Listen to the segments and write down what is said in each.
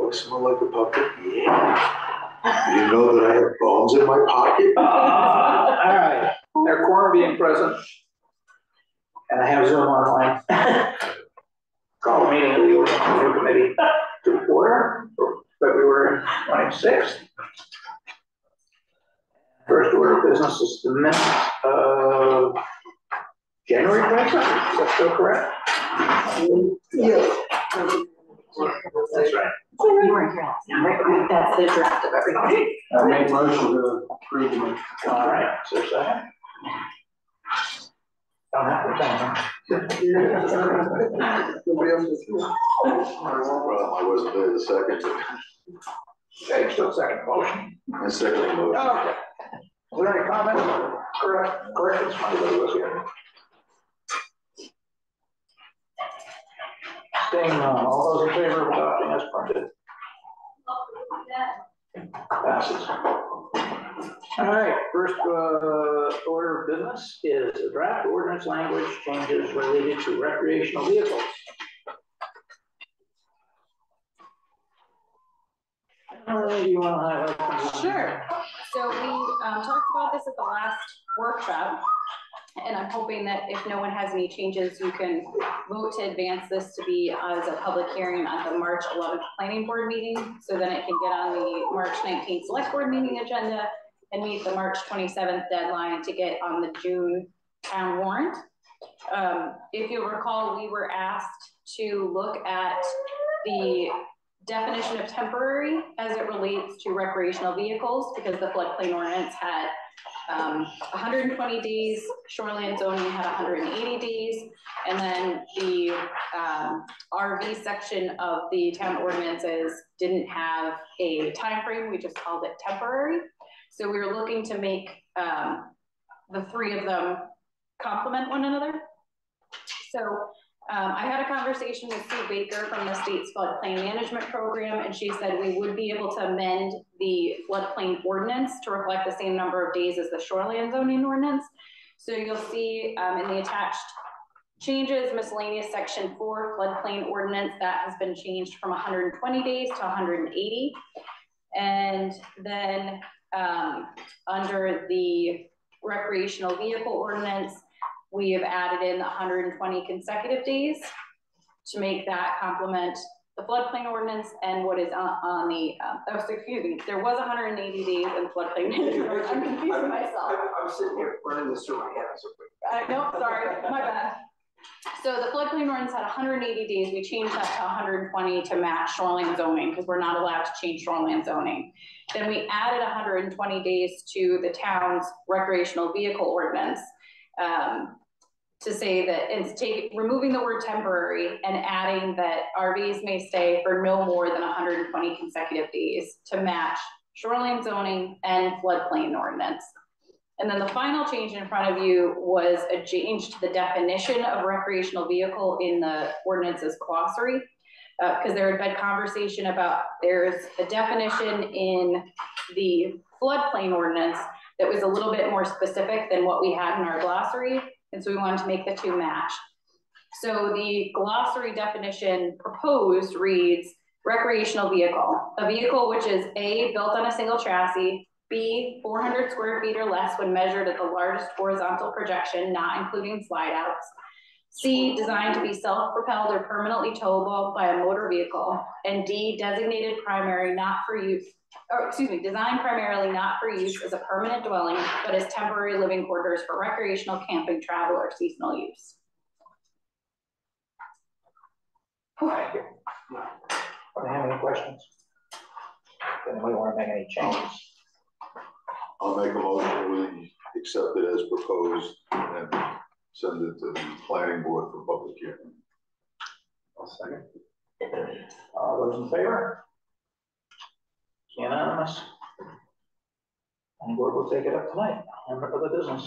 Do I smell like a puppet? Yeah. You know that I have bones in my pocket? All right. Their quorum being present, and I have Zoom online. Call the meeting of the Broadband Committee to order for February 26th. First order of business is the minutes of January 27th. Is that still correct? Yes. That's right. You weren't here last time, right? That's the draft of everything. I make motion to approve the minutes. All right, so second. Don't have to thank Nobody else is here. Well, I wasn't there the second. Okay, still second motion. I second the motion. Okay. Is there any comments? Corrections from anybody was here? Staying on. All those in favor of adopting as printed? Passes. All right, first order of business is a draft ordinance language changes related to recreational vehicles. Do you want to highlight? Sure. So we talked about this at the last workshop, and I'm hoping that if no one has any changes, you can vote to advance this to be as a public hearing at the March 11th planning board meeting, so then it can get on the March 19th select board meeting agenda and meet the March 27th deadline to get on the June town warrant. If you'll recall, we were asked to look at the definition of temporary as it relates to recreational vehicles, because the floodplain ordinance had 120 days, shoreline zoning had 180 days, and then the RV section of the town ordinances didn't have a time frame. We just called it temporary. So we were looking to make the three of them complement one another. So I had a conversation with Sue Baker from the state's floodplain management program, and she said we would be able to amend the floodplain ordinance to reflect the same number of days as the shoreline zoning ordinance. So you'll see in the attached changes, miscellaneous section 4 floodplain ordinance, that has been changed from 120 days to 180. And then under the recreational vehicle ordinance, we have added in 120 consecutive days to make that complement the floodplain ordinance and what is on the, excuse me, there was 180 days in the floodplain management. I'm confusing myself. I'm sitting here running this through my head. Nope, sorry, my bad. So the floodplain ordinance had 180 days. We changed that to 120 to match shoreline zoning because we're not allowed to change shoreline zoning. Then we added 120 days to the town's recreational vehicle ordinance. To say that it's removing the word temporary and adding that RVs may stay for no more than 120 consecutive days to match shoreline zoning and floodplain ordinance. And then the final change in front of you was a change to the definition of recreational vehicle in the ordinance's glossary, because there had been conversation about there's a definition in the floodplain ordinance that was a little bit more specific than what we had in our glossary. And so we wanted to make the two match. So the glossary definition proposed reads recreational vehicle, a vehicle which is A, built on a single chassis, B, 400 square feet or less when measured at the largest horizontal projection, not including slide outs, C, designed to be self-propelled or permanently towable by a motor vehicle, and D, designated primary not for use, or excuse me, designed primarily not for use as a permanent dwelling, but as temporary living quarters for recreational, camping, travel, or seasonal use. Thank you. Do you have any questions? Does anybody want to make any changes? I'll make a motion, we accept it as proposed and send it to the planning board for public hearing. I'll second. All those in favor? Unanimous. And board will take it up tonight under other business.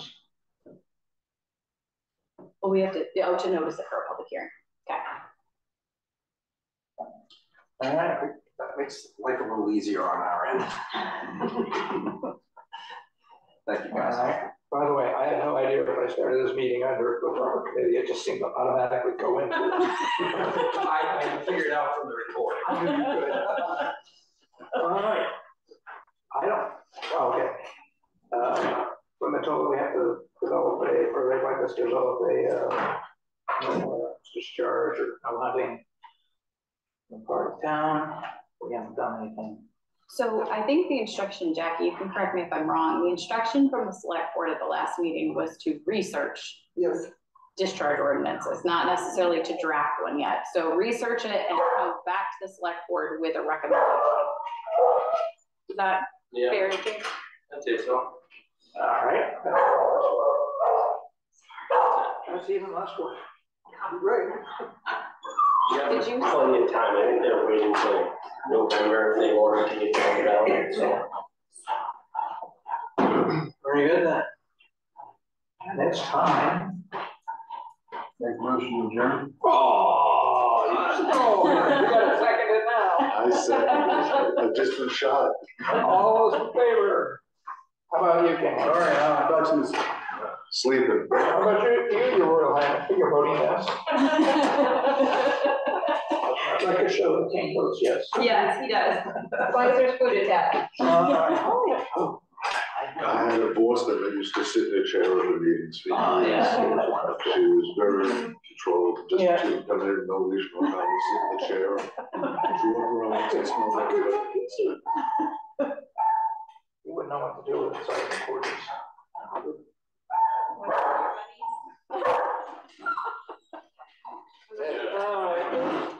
Well, we have to notice it for a public hearing. Okay. All right. That makes life a little easier on our end. Thank you, guys. All right. By the way, I have no idea if I started this meeting under the Broadband Committee, it just seemed to automatically go into it. I figured it out from the report. I knew you could. All right. I don't, oh, okay. From the total, we have to develop a, or they'd like us to develop a discharge or no hunting in part of town. We haven't done anything. So I think the instruction, Jackie, you can correct me if I'm wrong, the instruction from the select board at the last meeting was to research discharge ordinances, not necessarily to draft one yet. So research it and come back to the select board with a recommendation. Is that fair to think? I'd say so. All right. That's even less work. Great. Yeah, Did you- plenty of time. I think they're waiting until November if they order to get taken down, so. Very good then. And it's time. Make motion to adjourn. Oh, you gotta second it now. I said, I've just been shot. All those in favor? How about you, Ken? All right, I thought you was sleeping. How about you, your Royal Highness, you're voting yes? I'd like to show the king votes yes. Yes, he does. Why is there food attack? Oh, I had a boss that used to sit in the chair of the meetings. Oh, yeah. She was very controlled, just Yeah. to come in, no leash, no nothing, sit in the chair. She walked around and smelled like it. You wouldn't know what to do with it, so I can record this.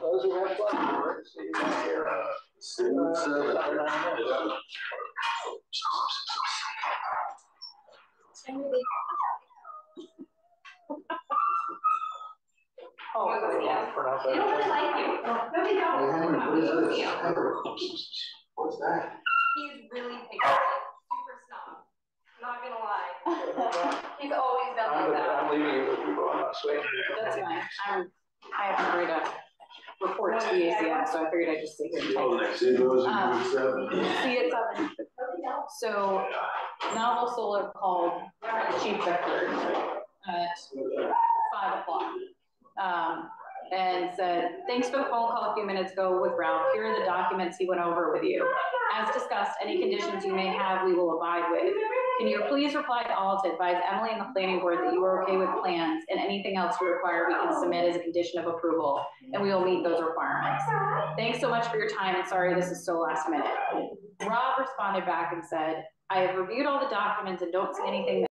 Those who have fun, we're to see you back here. 7. Oh, yeah. Pronounce that. They don't really like you. No, they don't. What is this? What's that? He's really picky, super snob. Not gonna lie. He's always been like that. I'm leaving you with people, I'm not swaying. That's fine. I have to write a report to the ACM, so I figured I'd just sit here and Oh, type. next, see those in 7. See you at 7. So Novel Solar called Chief Beckford at 5 o'clock. And said, thanks for the phone call a few minutes ago with Ralph. Here are the documents he went over with you. As discussed, any conditions you may have, we will abide with. Can you please reply to all to advise Emily and the planning board that you are okay with plans, and anything else you require we can submit as a condition of approval, and we will meet those requirements. Thanks so much for your time, and sorry this is so last minute. Rob responded back and said, I have reviewed all the documents and don't see anything that